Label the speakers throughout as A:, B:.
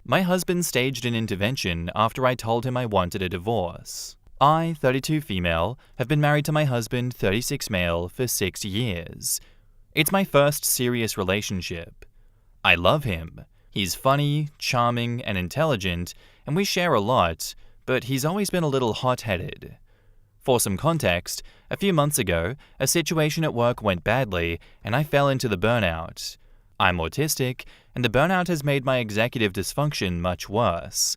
A: My husband staged an intervention after I told him I wanted a divorce. I, 32 female, have been married to my husband, 36 male, for 6 years. It's my first serious relationship. I love him. He's funny, charming, and intelligent, and we share a lot, but he's always been a little hot-headed. For some context, a few months ago, a situation at work went badly, and I fell into the burnout. I'm autistic, and the burnout has made my executive dysfunction much worse.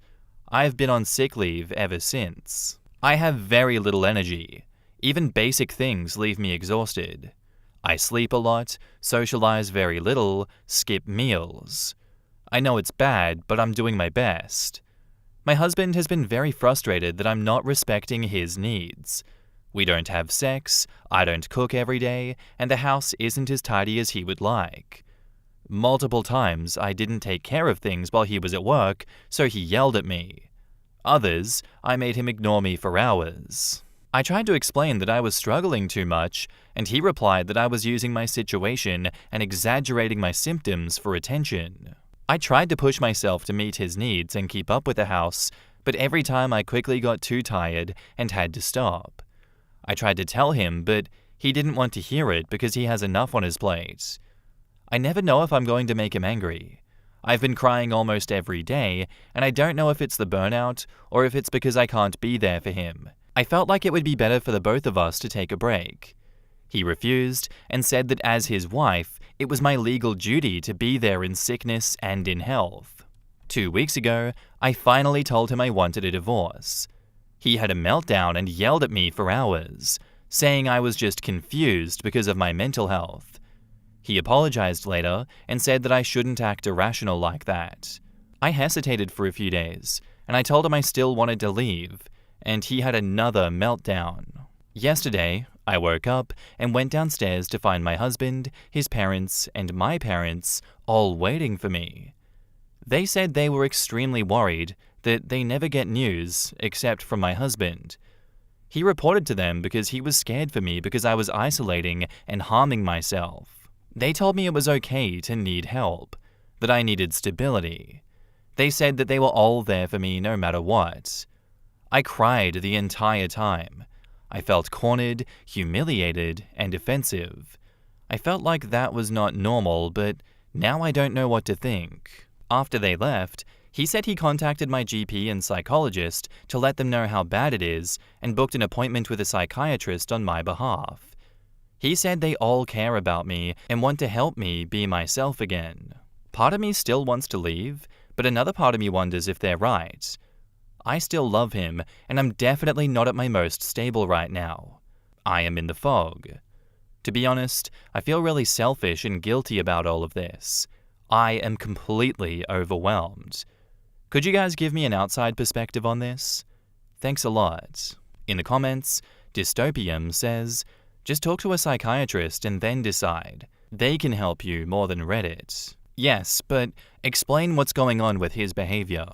A: I've been on sick leave ever since. I have very little energy. Even basic things leave me exhausted. I sleep a lot, socialize very little, skip meals. I know it's bad, but I'm doing my best. My husband has been very frustrated that I'm not respecting his needs. We don't have sex, I don't cook every day, and the house isn't as tidy as he would like. Multiple times I didn't take care of things while he was at work, so he yelled at me. Others, I made him ignore me for hours. I tried to explain that I was struggling too much, and he replied that I was using my situation and exaggerating my symptoms for attention. I tried to push myself to meet his needs and keep up with the house, but every time I quickly got too tired and had to stop. I tried to tell him, but he didn't want to hear it because he has enough on his plate. I never know if I'm going to make him angry. I've been crying almost every day, and I don't know if it's the burnout or if it's because I can't be there for him. I felt like it would be better for the both of us to take a break. He refused and said that as his wife, it was my legal duty to be there in sickness and in health. 2 weeks ago, I finally told him I wanted a divorce. He had a meltdown and yelled at me for hours, saying I was just confused because of my mental health. He apologized later and said that I shouldn't act irrational like that. I hesitated for a few days, and I told him I still wanted to leave, and he had another meltdown. Yesterday, I woke up and went downstairs to find my husband, his parents, and my parents all waiting for me. They said they were extremely worried that they never get news except from my husband. He reported to them because he was scared for me because I was isolating and harming myself. They told me it was okay to need help, that I needed stability. They said that they were all there for me no matter what. I cried the entire time. I felt cornered, humiliated, and defensive. I felt like that was not normal, but now I don't know what to think. After they left, he said he contacted my GP and psychologist to let them know how bad it is and booked an appointment with a psychiatrist on my behalf. He said they all care about me and want to help me be myself again. Part of me still wants to leave, but another part of me wonders if they're right. I still love him, and I'm definitely not at my most stable right now. I am in the fog. To be honest, I feel really selfish and guilty about all of this. I am completely overwhelmed. Could you guys give me an outside perspective on this? Thanks a lot. In the comments, Dystopium says, just talk to a psychiatrist and then decide. They can help you more than Reddit. Yes, but explain what's going on with his behavior.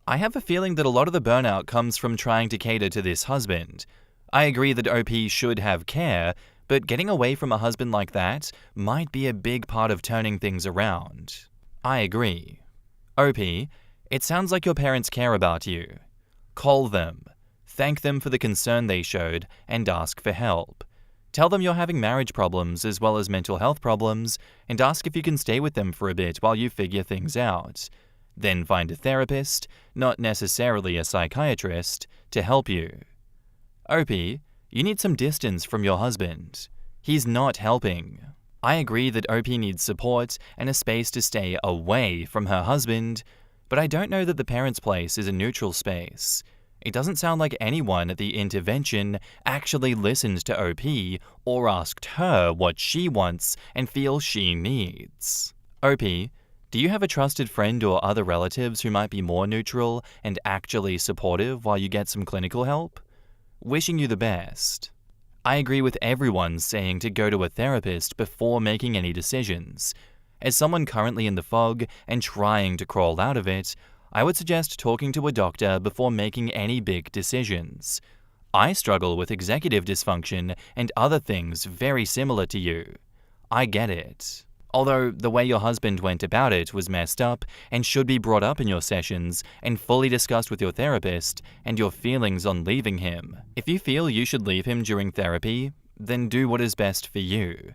A: I have a feeling that a lot of the burnout comes from trying to cater to this husband. I agree that OP should have care, but getting away from a husband like that might be a big part of turning things around. I agree. OP, it sounds like your parents care about you. Call them. Thank them for the concern they showed and ask for help. Tell them you're having marriage problems as well as mental health problems and ask if you can stay with them for a bit while you figure things out. Then find a therapist, not necessarily a psychiatrist, to help you. OP, you need some distance from your husband. He's not helping. I agree that OP needs support and a space to stay away from her husband, but I don't know that the parents' place is a neutral space. It doesn't sound like anyone at the intervention actually listened to OP or asked her what she wants and feels she needs. OP, do you have a trusted friend or other relatives who might be more neutral and actually supportive while you get some clinical help? Wishing you the best. I agree with everyone saying to go to a therapist before making any decisions. As someone currently in the fog and trying to crawl out of it, I would suggest talking to a doctor before making any big decisions. I struggle with executive dysfunction and other things very similar to you. I get it. Although the way your husband went about it was messed up and should be brought up in your sessions and fully discussed with your therapist and your feelings on leaving him. If you feel you should leave him during therapy, then do what is best for you.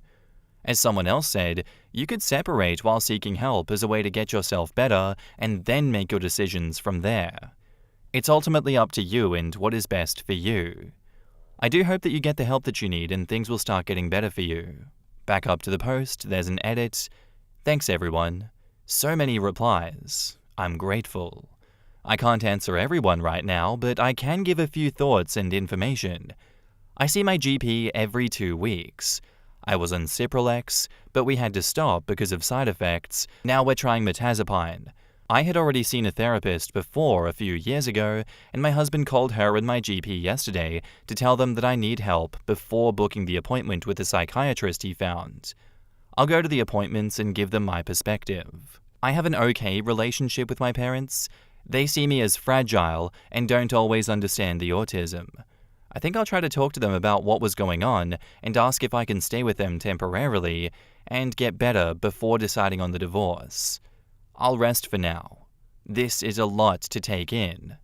A: As someone else said, you could separate while seeking help as a way to get yourself better and then make your decisions from there. It's ultimately up to you and what is best for you. I do hope that you get the help that you need and things will start getting better for you. Back up to the post, there's an edit. Thanks everyone. So many replies. I'm grateful. I can't answer everyone right now, but I can give a few thoughts and information. I see my GP every 2 weeks. I was on Cipralex, but we had to stop because of side effects. Now we're trying mirtazapine. I had already seen a therapist before a few years ago, and my husband called her and my GP yesterday to tell them that I need help before booking the appointment with the psychiatrist he found. I'll go to the appointments and give them my perspective. I have an okay relationship with my parents. They see me as fragile and don't always understand the autism. I think I'll try to talk to them about what was going on and ask if I can stay with them temporarily and get better before deciding on the divorce. I'll rest for now. This is a lot to take in.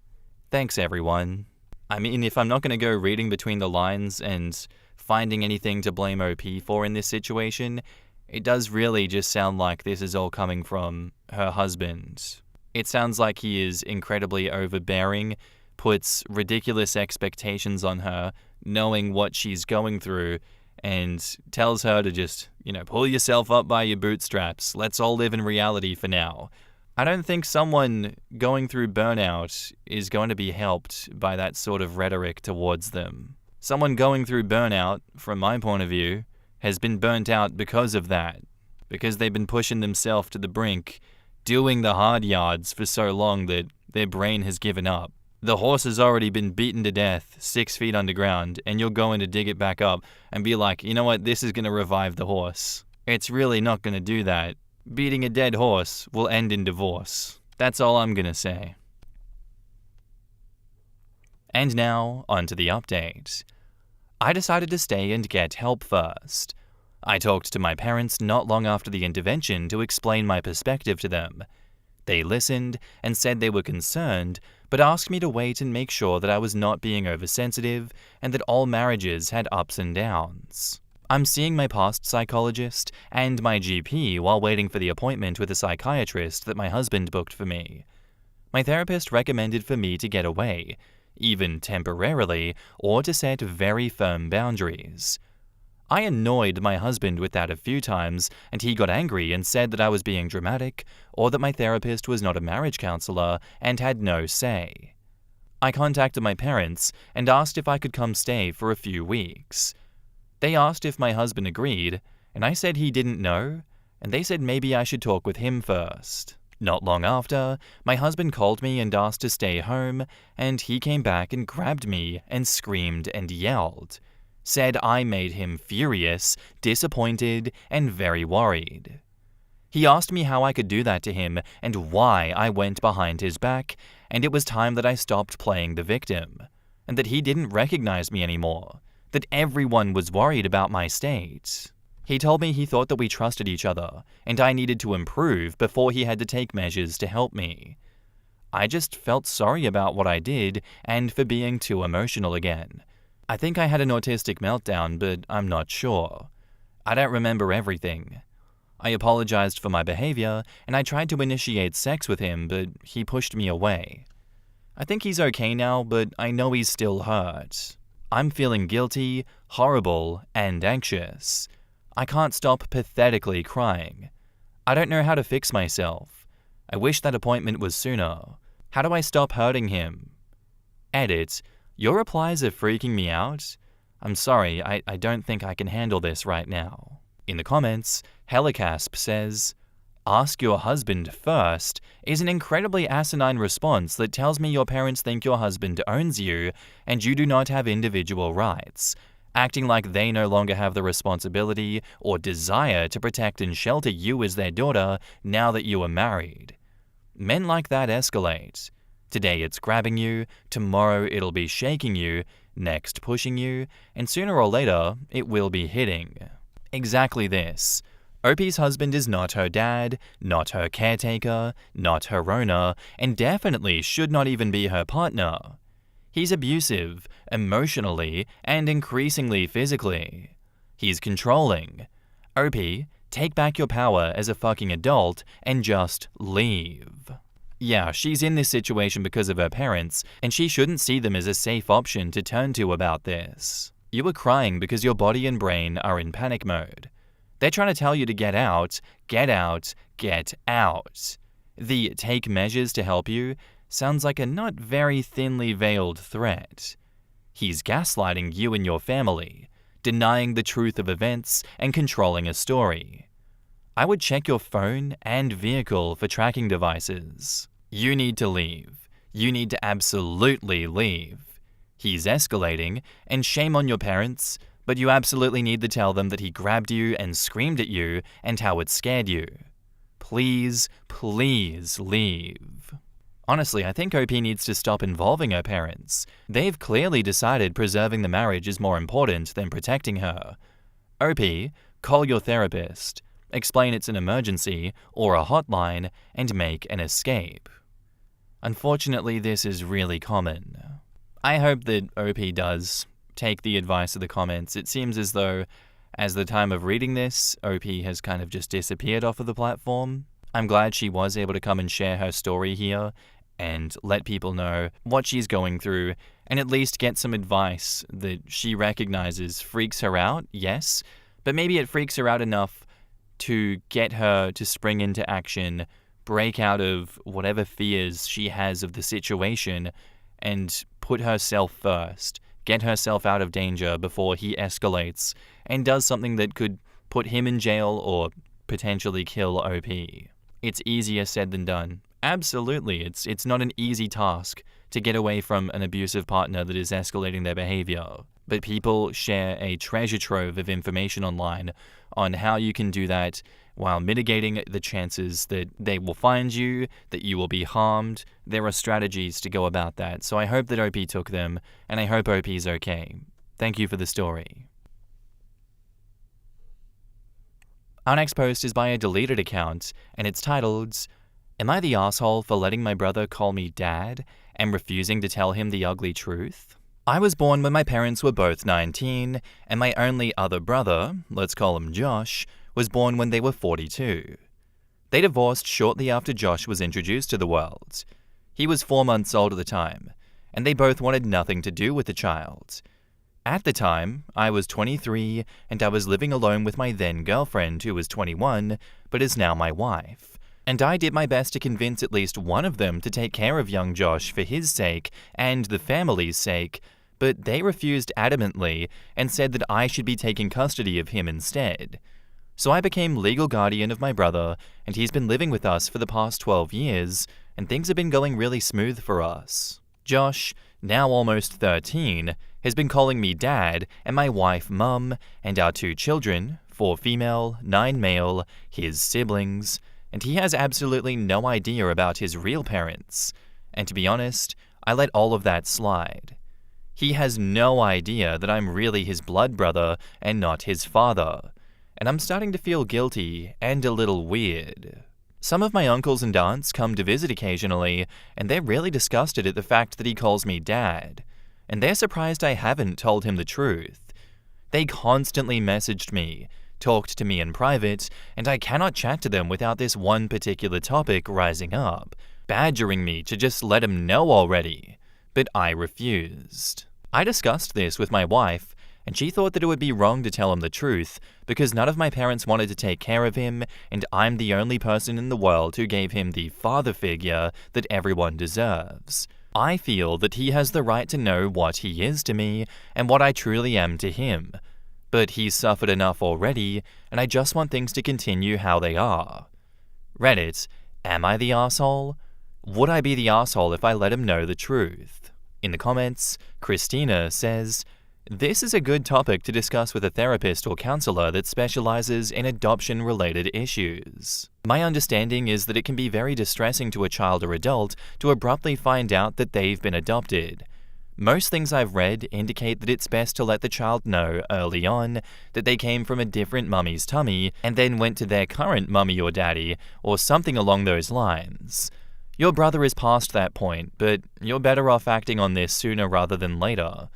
A: Thanks, everyone. I mean, if I'm not going to go reading between the lines and finding anything to blame OP for in this situation, it does really just sound like this is all coming from her husband. It sounds like he is incredibly overbearing, puts ridiculous expectations on her, knowing what she's going through, and tells her to just, pull yourself up by your bootstraps. Let's all live in reality for now. I don't think someone going through burnout is going to be helped by that sort of rhetoric towards them. Someone going through burnout, from my point of view, has been burnt out because of that. Because they've been pushing themselves to the brink, doing the hard yards for so long that their brain has given up. The horse has already been beaten to death 6 feet underground, and you're going to dig it back up and be like, you know what, this is going to revive the horse. It's really not going to do that. Beating a dead horse will end in divorce. That's all I'm going to say. And now, on to the update. I decided to stay and get help first. I talked to my parents not long after the intervention to explain my perspective to them. They listened and said they were concerned, but asked me to wait and make sure that I was not being oversensitive and that all marriages had ups and downs. I'm seeing my past psychologist and my GP while waiting for the appointment with a psychiatrist that my husband booked for me. My therapist recommended for me to get away, even temporarily, or to set very firm boundaries. I annoyed my husband with that a few times, and he got angry and said that I was being dramatic, or that my therapist was not a marriage counselor and had no say. I contacted my parents and asked if I could come stay for a few weeks. They asked if my husband agreed, and I said he didn't know, and they said maybe I should talk with him first. Not long after, my husband called me and asked to stay home, and he came back and grabbed me and screamed and yelled. Said I made him furious, disappointed, and very worried. He asked me how I could do that to him and why I went behind his back, and it was time that I stopped playing the victim, and that he didn't recognize me anymore, that everyone was worried about my state. He told me he thought that we trusted each other, and I needed to improve before he had to take measures to help me. I just felt sorry about what I did and for being too emotional again. I think I had an autistic meltdown, but I'm not sure. I don't remember everything. I apologized for my behavior, and I tried to initiate sex with him, but he pushed me away. I think he's okay now, but I know he's still hurt. I'm feeling guilty, horrible, and anxious. I can't stop pathetically crying. I don't know how to fix myself. I wish that appointment was sooner. How do I stop hurting him? Edit. Your replies are freaking me out. I'm sorry, I don't think I can handle this right now. In the comments, Helicasp says, "Ask your husband first" is an incredibly asinine response that tells me your parents think your husband owns you and you do not have individual rights, acting like they no longer have the responsibility or desire to protect and shelter you as their daughter now that you are married. Men like that escalate. Today it's grabbing you, tomorrow it'll be shaking you, next pushing you, and sooner or later it will be hitting. Exactly this. OP's husband is not her dad, not her caretaker, not her owner, and definitely should not even be her partner. He's abusive, emotionally, and increasingly physically. He's controlling. OP, take back your power as a fucking adult and just leave. Yeah, she's in this situation because of her parents, and she shouldn't see them as a safe option to turn to about this. You are crying because your body and brain are in panic mode. They're trying to tell you to get out, get out, get out. The take measures to help you sounds like a not very thinly veiled threat. He's gaslighting you and your family, denying the truth of events and controlling a story. I would check your phone and vehicle for tracking devices. You need to leave. You need to absolutely leave. He's escalating, and shame on your parents, but you absolutely need to tell them that he grabbed you and screamed at you and how it scared you. Please, please leave. Honestly, I think OP needs to stop involving her parents. They've clearly decided preserving the marriage is more important than protecting her. OP, call your therapist, explain it's an emergency or a hotline, and make an escape. Unfortunately, this is really common. I hope that OP does take the advice of the comments. It seems as though, as the time of reading this, OP has kind of just disappeared off of the platform. I'm glad she was able to come and share her story here and let people know what she's going through and at least get some advice that she recognizes freaks her out, yes, but maybe it freaks her out enough to get her to spring into action, break out of whatever fears she has of the situation, and put herself first, get herself out of danger before he escalates and does something that could put him in jail or potentially kill OP. It's easier said than done. Absolutely, it's not an easy task to get away from an abusive partner that is escalating their behavior. But people share a treasure trove of information online on how you can do that while mitigating the chances that they will find you, that you will be harmed. There are strategies to go about that, so I hope that OP took them, and I hope OP is okay. Thank you for the story. Our next post is by a deleted account, and it's titled, "Am I the asshole for letting my brother call me dad and refusing to tell him the ugly truth? I was born when my parents were both 19, and my only other brother, let's call him Josh, was born when they were 42. They divorced shortly after Josh was introduced to the world. He was 4 months old at the time, and they both wanted nothing to do with the child. At the time, I was 23, and I was living alone with my then girlfriend who was 21, but is now my wife. And I did my best to convince at least one of them to take care of young Josh for his sake and the family's sake, but they refused adamantly and said that I should be taking custody of him instead. So I became legal guardian of my brother, and he's been living with us for the past 12 years, and things have been going really smooth for us. Josh, now almost 13, has been calling me dad and my wife mum, and our 2 children, 4 female, 9 male, his siblings, and he has absolutely no idea about his real parents. And to be honest, I let all of that slide. He has no idea that I'm really his blood brother and not his father, and I'm starting to feel guilty and a little weird. Some of my uncles and aunts come to visit occasionally, and they're really disgusted at the fact that he calls me dad, and they're surprised I haven't told him the truth. They constantly messaged me, talked to me in private, and I cannot chat to them without this one particular topic rising up, badgering me to just let him know already, but I refused. I discussed this with my wife, and she thought that it would be wrong to tell him the truth because none of my parents wanted to take care of him, and I'm the only person in the world who gave him the father figure that everyone deserves. I feel that he has the right to know what he is to me and what I truly am to him. But he's suffered enough already, and I just want things to continue how they are. Reddit, am I the asshole? Would I be the asshole if I let him know the truth? In the comments, Christina says, "This is a good topic to discuss with a therapist or counselor that specializes in adoption-related issues. My understanding is that it can be very distressing to a child or adult to abruptly find out that they've been adopted. Most things I've read indicate that it's best to let the child know early on that they came from a different mummy's tummy and then went to their current mummy or daddy, or something along those lines. Your brother is past that point, but you're better off acting on this sooner rather than later.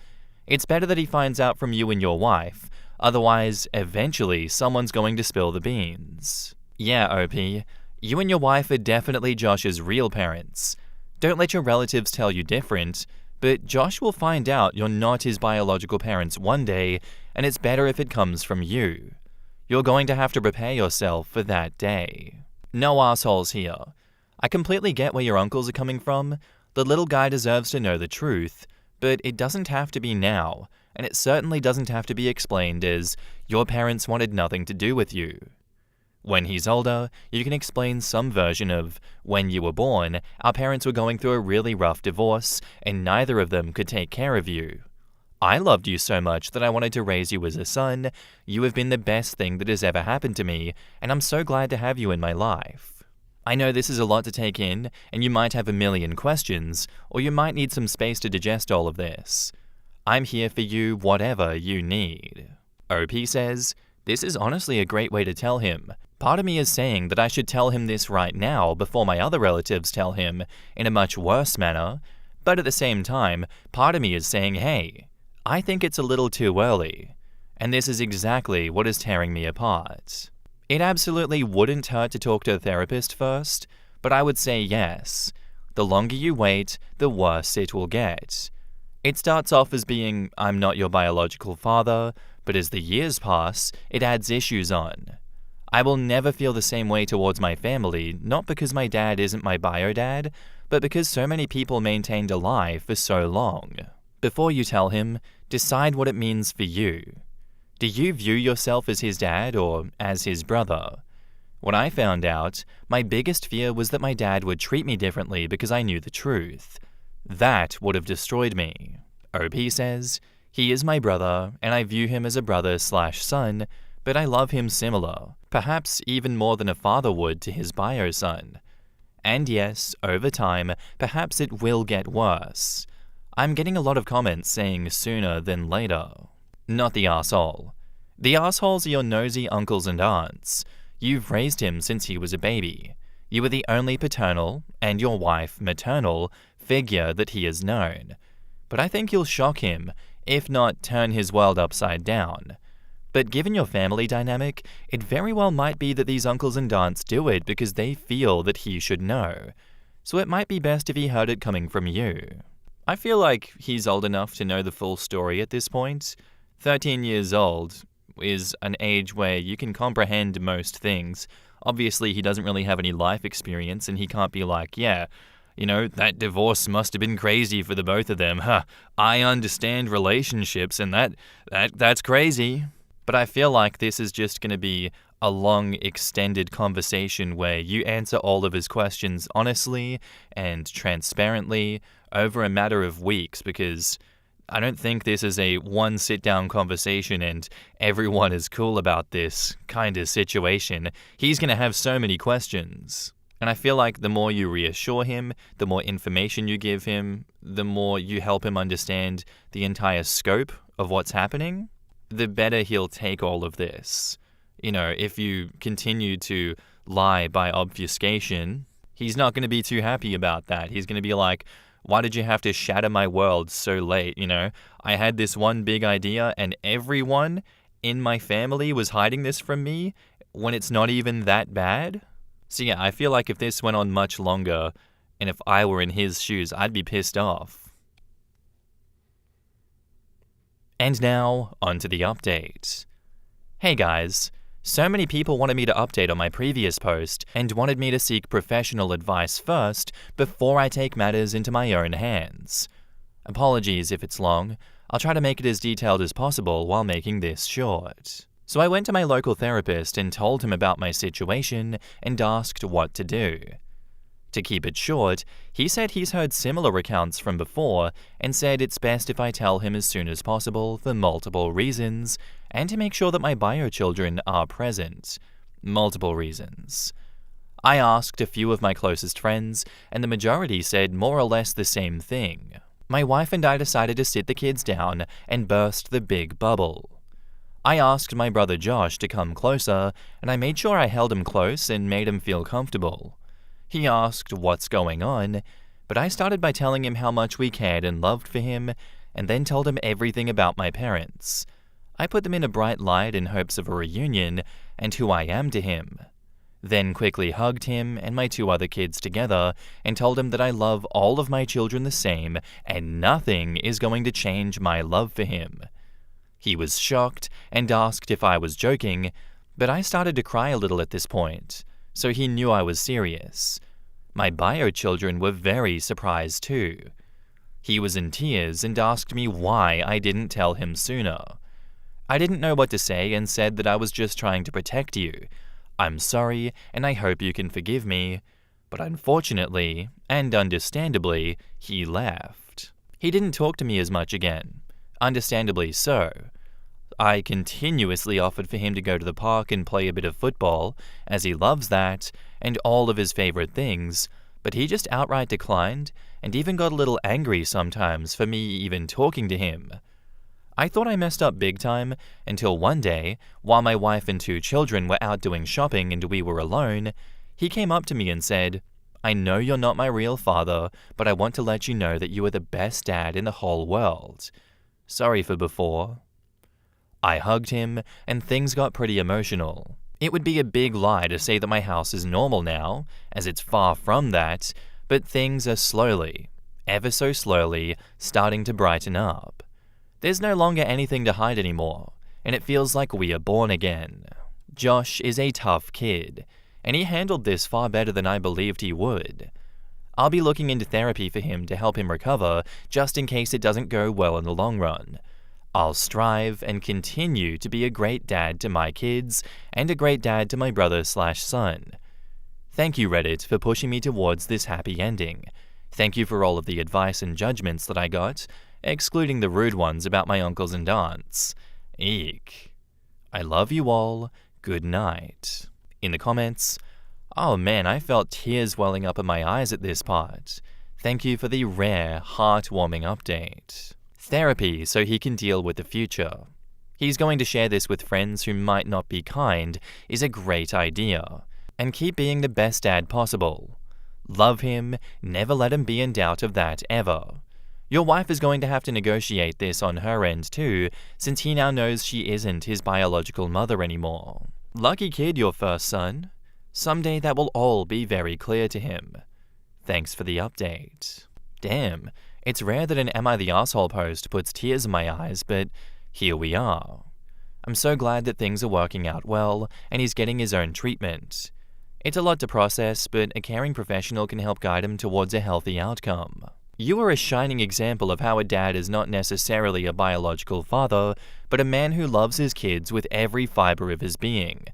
A: It's better that he finds out from you and your wife, otherwise, eventually, someone's going to spill the beans. Yeah, OP, you and your wife are definitely Josh's real parents. Don't let your relatives tell you different, but Josh will find out you're not his biological parents one day, and it's better if it comes from you. You're going to have to prepare yourself for that day. No assholes here. I completely get where your uncles are coming from. The little guy deserves to know the truth, but it doesn't have to be now, and it certainly doesn't have to be explained as your parents wanted nothing to do with you. When he's older, you can explain some version of, when you were born, our parents were going through a really rough divorce, and neither of them could take care of you. I loved you so much that I wanted to raise you as a son. You have been the best thing that has ever happened to me, and I'm so glad to have you in my life. I know this is a lot to take in, and you might have a million questions, or you might need some space to digest all of this. I'm here for you whatever you need. OP says, this is honestly a great way to tell him. Part of me is saying that I should tell him this right now before my other relatives tell him in a much worse manner, but at the same time, part of me is saying, hey, I think it's a little too early, and this is exactly what is tearing me apart. It absolutely wouldn't hurt to talk to a therapist first, but I would say yes. The longer you wait, the worse it will get. It starts off as being, I'm not your biological father, but as the years pass, it adds issues on. I will never feel the same way towards my family, not because my dad isn't my bio dad, but because so many people maintained a lie for so long. Before you tell him, decide what it means for you. Do you view yourself as his dad or as his brother? When I found out, my biggest fear was that my dad would treat me differently because I knew the truth. That would have destroyed me. OP says, he is my brother, and I view him as a brother/son, but I love him similar, perhaps even more than a father would to his bio son. And yes, over time, perhaps it will get worse. I'm getting a lot of comments saying sooner than later. Not the arsehole. The arseholes are your nosy uncles and aunts. You've raised him since he was a baby. You were the only paternal, and your wife maternal, figure that he has known. But I think you'll shock him, if not turn his world upside down. But given your family dynamic, it very well might be that these uncles and aunts do it because they feel that he should know. So it might be best if he heard it coming from you. I feel like he's old enough to know the full story at this point. 13 years old is an age where you can comprehend most things. Obviously, he doesn't really have any life experience, and he can't be like, yeah, you know, that divorce must have been crazy for the both of them. I understand relationships, and that's crazy. But I feel like this is just going to be a long, extended conversation where you answer all of his questions honestly and transparently over a matter of weeks, because I don't think this is a one sit-down conversation and everyone is cool about this kind of situation. He's going to have so many questions. And I feel like the more you reassure him, the more information you give him, the more you help him understand the entire scope of what's happening, the better he'll take all of this. You know, if you continue to lie by obfuscation, he's not going to be too happy about that. He's going to be like, why did you have to shatter my world so late, you know? I had this one big idea and everyone in my family was hiding this from me when it's not even that bad? So yeah, I feel like if this went on much longer and if I were in his shoes, I'd be pissed off. And now, onto the update. Hey guys, so many people wanted me to update on my previous post and wanted me to seek professional advice first before I take matters into my own hands. Apologies if it's long. I'll try to make it as detailed as possible while making this short. So I went to my local therapist and told him about my situation and asked what to do. To keep it short, he said he's heard similar accounts from before and said it's best if I tell him as soon as possible for multiple reasons and to make sure that my bio children are present. Multiple reasons. I asked a few of my closest friends and the majority said more or less the same thing. My wife and I decided to sit the kids down and burst the big bubble. I asked my brother Josh to come closer, and I made sure I held him close and made him feel comfortable. He asked what's going on, but I started by telling him how much we cared and loved for him, and then told him everything about my parents. I put them in a bright light in hopes of a reunion and who I am to him. Then quickly hugged him and my 2 other kids together and told him that I love all of my children the same and nothing is going to change my love for him. He was shocked and asked if I was joking, but I started to cry a little at this point, so he knew I was serious. My bio children were very surprised too. He was in tears and asked me why I didn't tell him sooner. I didn't know what to say and said that I was just trying to protect you. I'm sorry and I hope you can forgive me. But unfortunately, and understandably, he left. He didn't talk to me as much again. Understandably so. I continuously offered for him to go to the park and play a bit of football, as he loves that, and all of his favorite things, but he just outright declined and even got a little angry sometimes for me even talking to him. I thought I messed up big time until one day, while my wife and 2 children were out doing shopping and we were alone, he came up to me and said, "I know you're not my real father, but I want to let you know that you are the best dad in the whole world. Sorry for before." I hugged him, and things got pretty emotional. It would be a big lie to say that my house is normal now, as it's far from that, but things are slowly, ever so slowly, starting to brighten up. There's no longer anything to hide anymore, and it feels like we are born again. Josh is a tough kid, and he handled this far better than I believed he would. I'll be looking into therapy for him to help him recover, just in case it doesn't go well in the long run. I'll strive and continue to be a great dad to my kids and a great dad to my brother/son. Thank you, Reddit, for pushing me towards this happy ending. Thank you for all of the advice and judgments that I got, excluding the rude ones about my uncles and aunts. Eek. I love you all. Good night. In the comments, oh man, I felt tears welling up in my eyes at this part. Thank you for the rare, heartwarming update. Therapy so he can deal with the future. He's going to share this with friends who might not be kind is a great idea. And keep being the best dad possible. Love him, never let him be in doubt of that ever. Your wife is going to have to negotiate this on her end too, since he now knows she isn't his biological mother anymore. Lucky kid, your first son. Someday that will all be very clear to him. Thanks for the update. Damn, it's rare that an Am I the Asshole post puts tears in my eyes, but here we are. I'm so glad that things are working out well, and he's getting his own treatment. It's a lot to process, but a caring professional can help guide him towards a healthy outcome. You are a shining example of how a dad is not necessarily a biological father, but a man who loves his kids with every fiber of his being.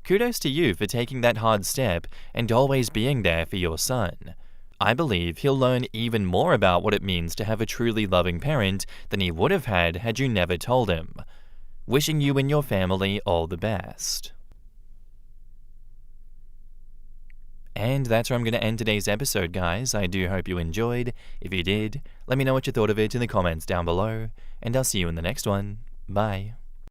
A: Kudos to you for taking that hard step and always being there for your son. I believe he'll learn even more about what it means to have a truly loving parent than he would have had you never told him. Wishing you and your family all the best. And that's where I'm going to end today's episode, guys. I do hope you enjoyed. If you did, let me know what you thought of it in the comments down below, and I'll see you in the next one. Bye.